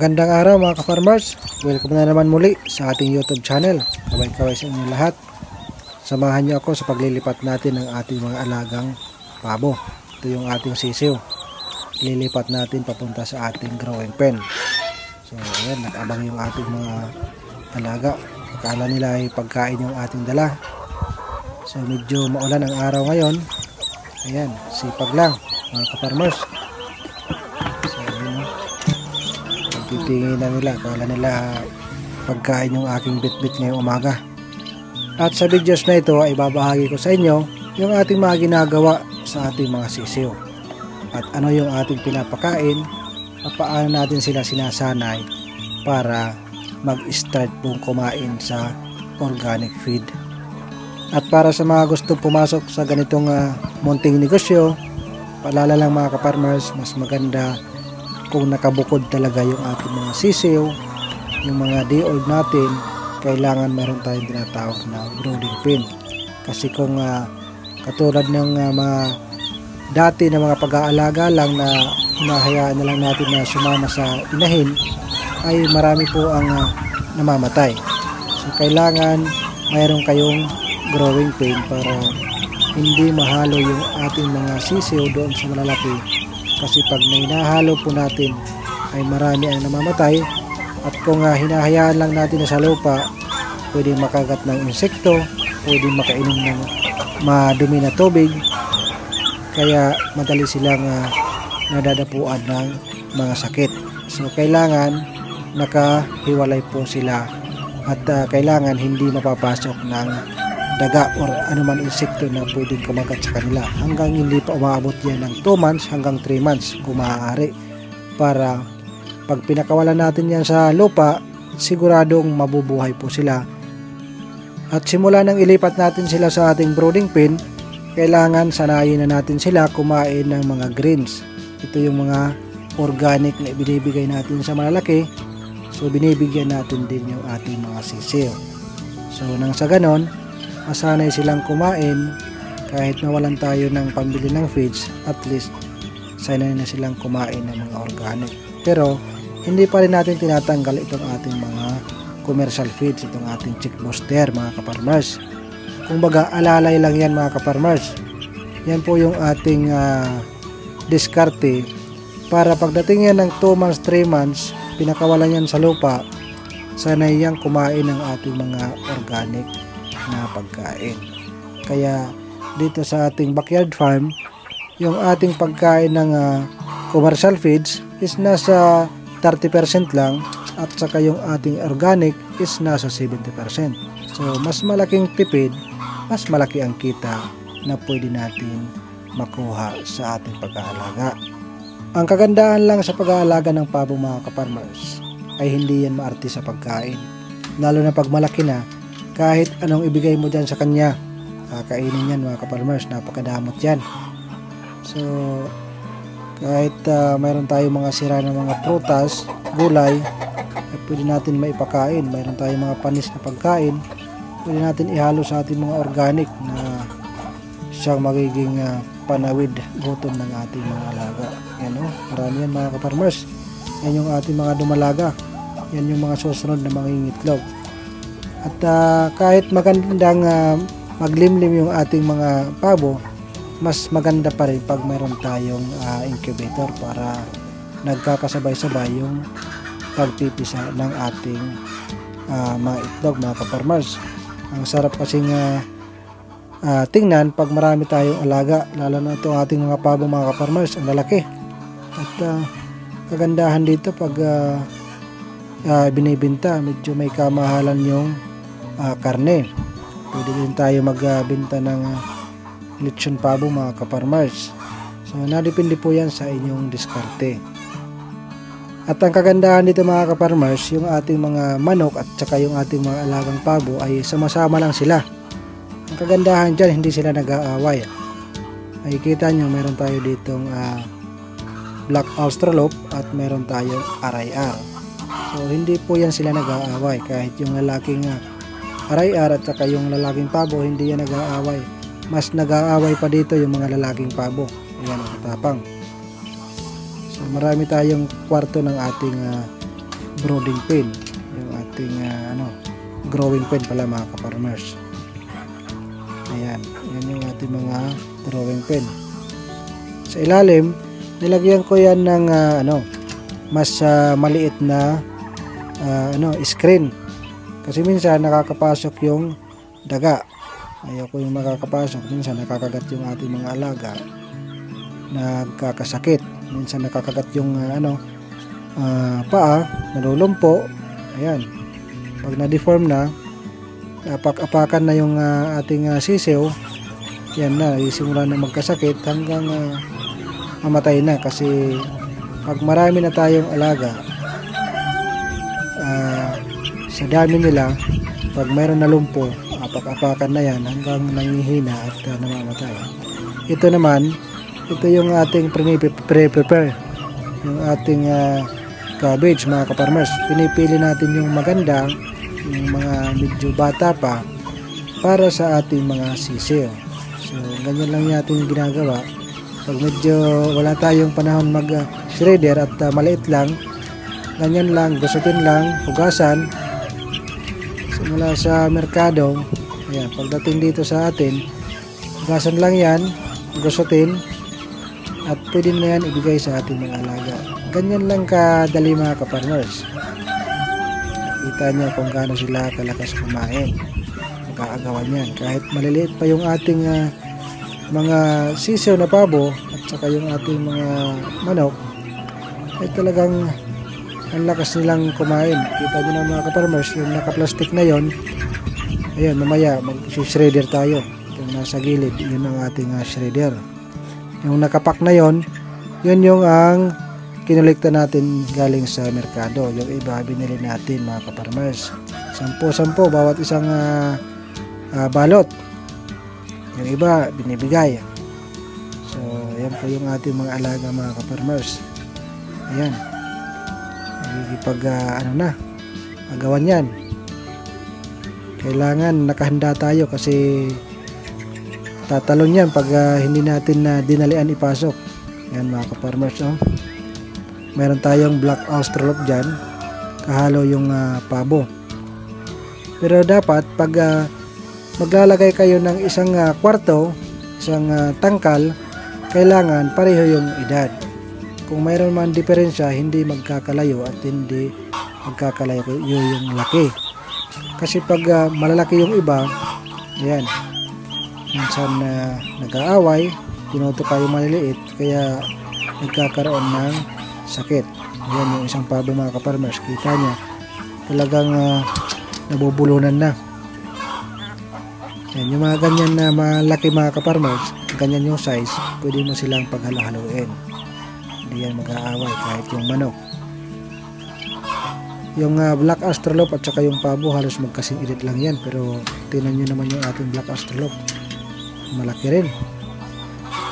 Magandang araw mga ka-farmers. Welcome na naman muli sa ating YouTube channel. Kaway-kaway sa inyo lahat. Samahan niyo ako sa paglilipat natin ng ating mga alagang pabo. Ito yung ating sisiw. Lilipat natin papunta sa ating growing pen. So ayan, nakabang yung ating mga alaga. Akala nila ay pagkain yung ating dala. So medyo maulan ang araw ngayon. Ayan, sipag lang mga ka-farmers. Titingin na nila, akala nila pagkain yung aking bitbit ngayong umaga. At sa videos na ito ay babahagi ko sa inyo yung ating mga ginagawa sa ating mga sisiw. At ano yung ating pinapakain at paano natin sila sinasanay para mag-start pong kumain sa organic feed. At para sa mga gustong pumasok sa ganitong munting negosyo, paalala lang mga ka-farmers, mas maganda kung nakabukod talaga yung ating mga sisiw, yung mga day-old natin, kailangan meron tayong tinatawag na brooding pen. Kasi kung katulad ng mga dati na mga pag-aalaga lang na hinahayaan na lang natin na sumama sa inahin, ay marami po ang namamatay. So kailangan mayroon kayong growing pen para hindi mahalo yung ating mga sisiw doon sa malalaki. Kasi pag hinahalo po natin ay marami ang namamatay, at kung hinahayaan lang natin na sa lupa, pwedeng makagat ng insekto, pwedeng makainom ng madumi na tubig, kaya madali silang nadadapuan ng mga sakit. So kailangan nakahiwalay po sila at kailangan hindi mapapasok ng daga or anuman insekto na pwedeng kumagat sa kanila hanggang hindi pa umaabot yan ng 2 months hanggang 3 months kung maaari, para pag pinakawalan natin yan sa lupa, siguradong mabubuhay po sila. At simula nang ilipat natin sila sa ating brooding pen, kailangan sanayin na natin sila kumain ng mga greens. Ito yung mga organic na binibigay natin sa malalaki, so binibigyan natin din yung ating mga sisiw. So nang sa ganon, masanay silang kumain kahit nawalan tayo ng pambili ng feeds, at least sanay na silang kumain ng mga organic. Pero hindi pa rin natin tinatanggal itong ating mga commercial feeds, itong ating chick booster mga ka-farmers. Kung baga alalay lang yan mga ka-farmers. Yan po yung ating diskarte para pagdating yan ng 2 months, 3 months, pinakawalan yan sa lupa, sanay yan kumain ng ating mga organic na pagkain. Kaya dito sa ating backyard farm, yung ating pagkain ng commercial feeds is nasa 30% lang, at saka yung ating organic is nasa 70%. So mas malaking tipid, mas malaki ang kita na pwede natin makuha sa ating pag-aalaga. Ang kagandahan lang sa pag-aalaga ng pabo mga ka-farmers ay hindi yan maarte sa pagkain, lalo na pag malaki na. Kahit anong ibigay mo dyan sa kanya, kakainin yan mga ka-farmers, napakadamot yan. So kahit mayroon tayong mga sira ng mga prutas, gulay, ay pwede natin maipakain. Mayroon tayong mga panis na pagkain, pwede natin ihalo sa ating mga organic na siyang magiging panawid gutom ng ating mga alaga. Yan o, marami yan mga ka-farmers. Yan yung ating mga dumalaga, yan yung mga susunod na mangingitlog. At kahit magandang maglimlim yung ating mga pabo, mas maganda pa rin pag mayroon tayong incubator para nagkakasabay-sabay yung pagpipisa ng ating mga itlog mga ka-farmers. Ang sarap kasing tingnan pag marami tayong alaga, lalo na itong ating mga pabo mga ka-farmers, ang lalaki. At kagandahan dito pag binibinta, medyo may kamahalan yung karne. Pwede din tayo magbenta ng lechon pabo mga ka-farmers. So nadepende po yan sa inyong diskarte. At ang kagandahan dito mga ka-farmers, yung ating mga manok at saka yung ating mga alagang pabo ay sama-sama lang sila. Ang kagandahan dyan, hindi sila nag-aaway. Makikita nyo, meron tayo ditong black australorp at meron tayong RIR. So hindi po yan sila nag-aaway. Kahit yung lalaking RIR at saka yung lalaking pabo, hindi yan nag-aaway. Mas nag-aaway pa dito yung mga lalaking pabo. Ayan ang katapang. So marami tayong kwarto ng ating brooding pen, yung ating growing pen pala mga ka-farmers. Ayan, yan yung ating mga growing pen. Sa ilalim, nilagyan ko yan ng mas maliit na screen. Kasi minsan nakakapasok yung daga. Ayoko yung makakapasok. Minsan nakakagat yung ating mga alaga. Nagkakasakit. Minsan nakakagat yung paa, nalulumpo. Ayan. Pag na-deform na, apak-apakan na yung ating sisiw, yan na, isimula na magkasakit hanggang mamatay na. Kasi pag marami na tayong alaga, sa dami nila, pag mayroon na lumpo, apak-apakan na yan hanggang nangihina at namamatay. Ito naman, ito yung ating prepare, yung ating cabbage mga ka-farmers. Pinipili natin yung maganda, yung mga medyo bata pa, para sa ating mga sisiw. So ganyan lang natin yung ginagawa. Pag medyo wala tayong panahon mag-shredder at maliit lang, ganyan lang, gusutin lang, hugasan. Simula sa merkado, ayan, pagdating dito sa atin, hugasan lang yan, gusutin, at pwede na yan ibigay sa ating mga alaga. Ganyan lang kadali mga ka-farmers. Kita nyo kung gaano sila kalakas kumain. Mag-aagawan yan. Kahit maliliit pa yung ating mga sisiw na pabo at saka yung ating mga manok, ay talagang ang lakas nilang kumain. Kita nyo na mga ka-farmers, yung naka-plastic na yon, ayan, mamaya mag-shredder tayo. Yung nasa gilid, yun ang ating shredder. Yung nakapak na yon, yun yung ang kinulikta natin galing sa merkado. Yung iba binili natin mga ka-farmers, 10 bawat isang balot. Yung iba binibigay. So ayan po yung ating mga alaga mga ka-farmers. Ayan, agawan yan. Kailangan nakahanda tayo kasi tatalon yan pag hindi natin dinalian ipasok. Yan mga ka-farmers, meron tayong black australorp dyan, kahalo yung pabo. Pero dapat pag maglalagay kayo ng isang kwarto, isang tangkal, kailangan pareho yung edad. Kung mayroon man diferensya, hindi magkakalayo at hindi magkakalayo yung laki. Kasi pag malalaki yung iba, ayan, minsan nag-aaway, tinuto kayo maliliit, kaya nagkakaroon ng sakit. Ayan yung isang pabo mga ka-farmers, kita nyo, talagang nabubulunan na. Ayan, yung mga ganyan na malaki mga ka-farmers, ganyan yung size, pwede mo silang paghalo-haloin. Hindi yan mag-aaway kahit yung manok. Yung black australorp at saka yung pabo halos magkasing edit lang yan, pero tingnan nyo naman yung ating black australorp, malaki rin,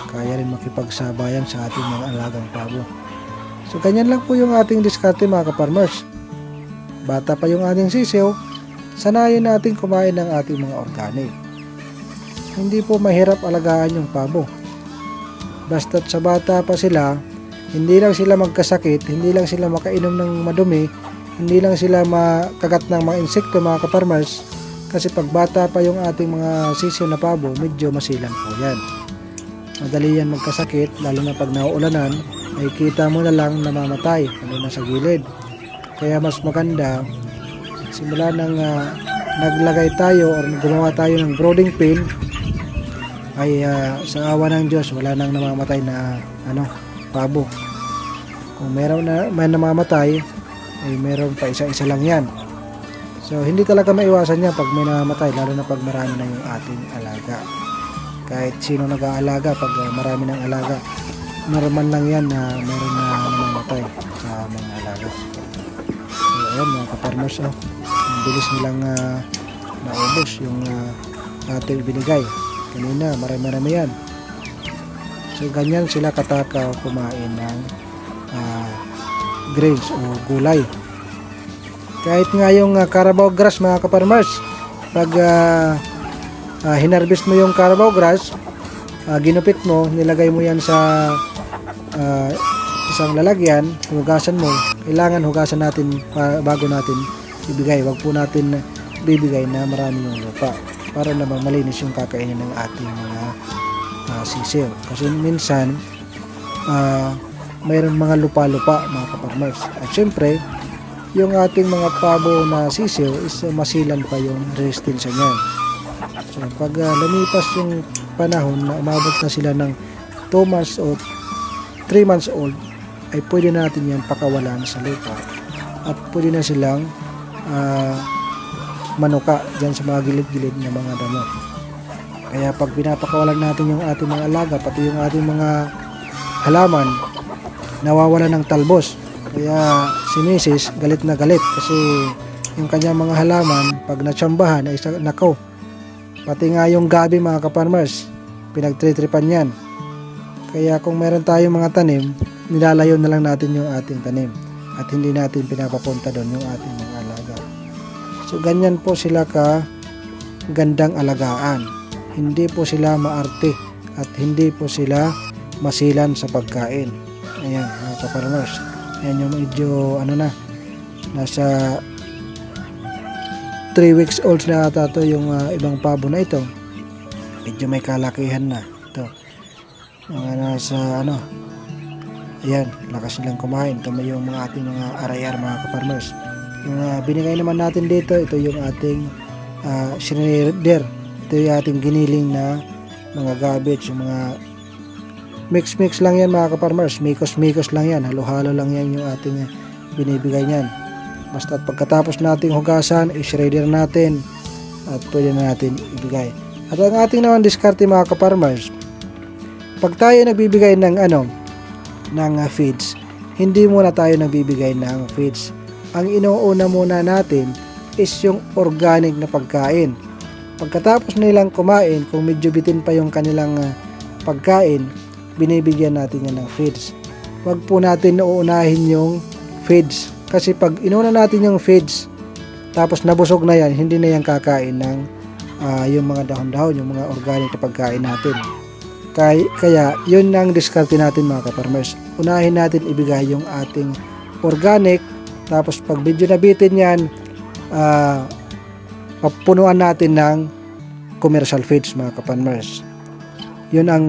kaya rin makipagsabayan sa ating mga alagang pabo. So ganyan lang po yung ating diskarte mga ka-farmers. Bata pa yung ating sisiw, sanayin natin kumain ng ating mga organic. Hindi po mahirap alagaan yung pabo, basta't sa bata pa sila, hindi lang sila magkasakit, hindi lang sila makainom ng madumi, hindi lang sila makagat ng mga insekto mga ka-farmers. Kasi pag bata pa yung ating mga sisiw na pabo, medyo masilan po yan. Madali yan magkasakit, lalo na pag nauulanan, ay kita mo na lang namamatay, lalo na sa gilid. Kaya mas maganda, simula nang naglagay tayo or gumawa tayo ng brooding pen, ay sa awa ng Diyos, wala nang namamatay na pabo. Kung meron na may namamatay, ay meron pa isa-isa lang yan. So hindi talaga maiwasan yan pag may namamatay, lalo na pag marami na yung ating alaga. Kahit sino nag-aalaga, pag marami ng alaga, normal lang yan na meron na namamatay sa mga alaga. So ayan mga ka-farmers, ang bilis nilang naubos yung ating binigay kanina, marami-marami yan. So ganyan sila katakaw kumain ng grains o gulay. Kahit nga yung Carabao grass mga ka-farmers, pag hinarvest mo yung Carabao grass, ginupit mo, nilagay mo yan sa isang lalagyan, hugasan mo, kailangan hugasan natin bago natin ibigay. Wag po natin bibigay na marami yung lupa para naman malinis yung kakainin ng ating mga sisiw. Kasi minsan mayroon mga lupa-lupa mga kaparmers. At syempre, yung ating mga pabo na sisiw is masilan pa yung resistensya niyan. So pag lumipas yung panahon na umabot na sila ng 2 months o 3 months old, ay pwede natin yan pakawalan sa lupa at pwede na silang manuka dyan sa mga gilid-gilid ng mga damo. Kaya pag pinapakawalan natin yung ating mga alaga, pati yung ating mga halaman, nawawala ng talbos. Kaya si Mrs. galit na galit kasi yung kanyang mga halaman pag natsambahan ay nakaw. Pati nga yung gabi mga kaparmers, pinagtritripan yan. Kaya kung meron tayong mga tanim, nilalayo na lang natin yung ating tanim at hindi natin pinapapunta doon yung ating mga alaga. So ganyan po sila ka gandang alagaan. Hindi po sila maarte at hindi po sila masilan sa pagkain. Ayan mga kaparmers. Ayan yung medyo nasa 3 weeks old na ata to yung ibang pabo na ito. Medyo may kalakihan na. Ito. Mga nasa ayan, lakas nilang kumain. Ito may yung mga ating mga arayar mga kaparmers. Yung binigay naman natin dito, ito yung ating shineder. Ito yung ating giniling na mga garbage, yung mga mix lang yan mga kaparmers. Mikos lang yan, halo-halo lang yan yung ating binibigay niyan. Basta pagkatapos nating hugasan, i-shredder natin at pwede na natin ibigay. At ang ating naman diskarte mga kaparmers, pag tayo nagbibigay ng feeds, hindi muna tayo nagbibigay ng feeds. Ang inuuna muna natin is yung organic na pagkain. Pagkatapos nilang kumain, kung medyo bitin pa yung kanilang pagkain, binibigyan natin yan ng feeds. Wag po natin uunahin yung feeds. Kasi pag inuna natin yung feeds, tapos nabusog na yan, hindi na yan kakain ng yung mga dahon-dahon, yung mga organic na pagkain natin. Kaya yun ang diskarte natin mga kaparmers. Unahin natin ibigay yung ating organic, tapos pag medyo nabitin yan, papunuan natin ng commercial feeds mga kaparmers. Yun ang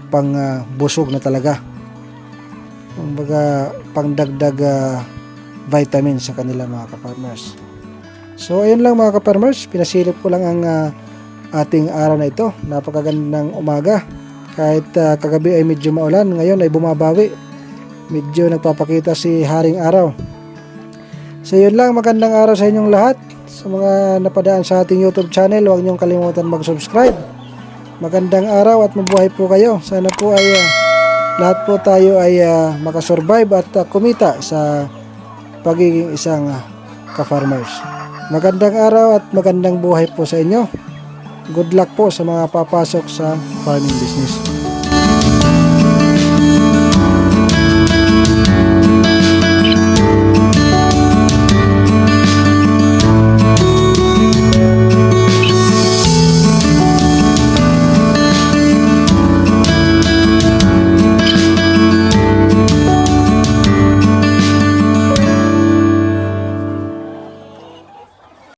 pang busog na talaga. Kumbaga pangdagdag vitamins sa kanila mga kaparmers. So ayun lang mga kaparmers, pinasilip ko lang ang ating araw na ito. Napakagandang umaga. Kahit kagabi ay medyo maulan, ngayon ay bumabawi. Medyo nagpapakita si Haring Araw. So yun lang, magandang araw sa inyong lahat. Sa mga napadaan sa ating YouTube channel, huwag niyong kalimutan mag-subscribe. Magandang araw at mabuhay po kayo. Sana po ay lahat po tayo ay makasurvive at kumita sa pagiging isang ka-farmers. Magandang araw at magandang buhay po sa inyo. Good luck po sa mga papasok sa farming business.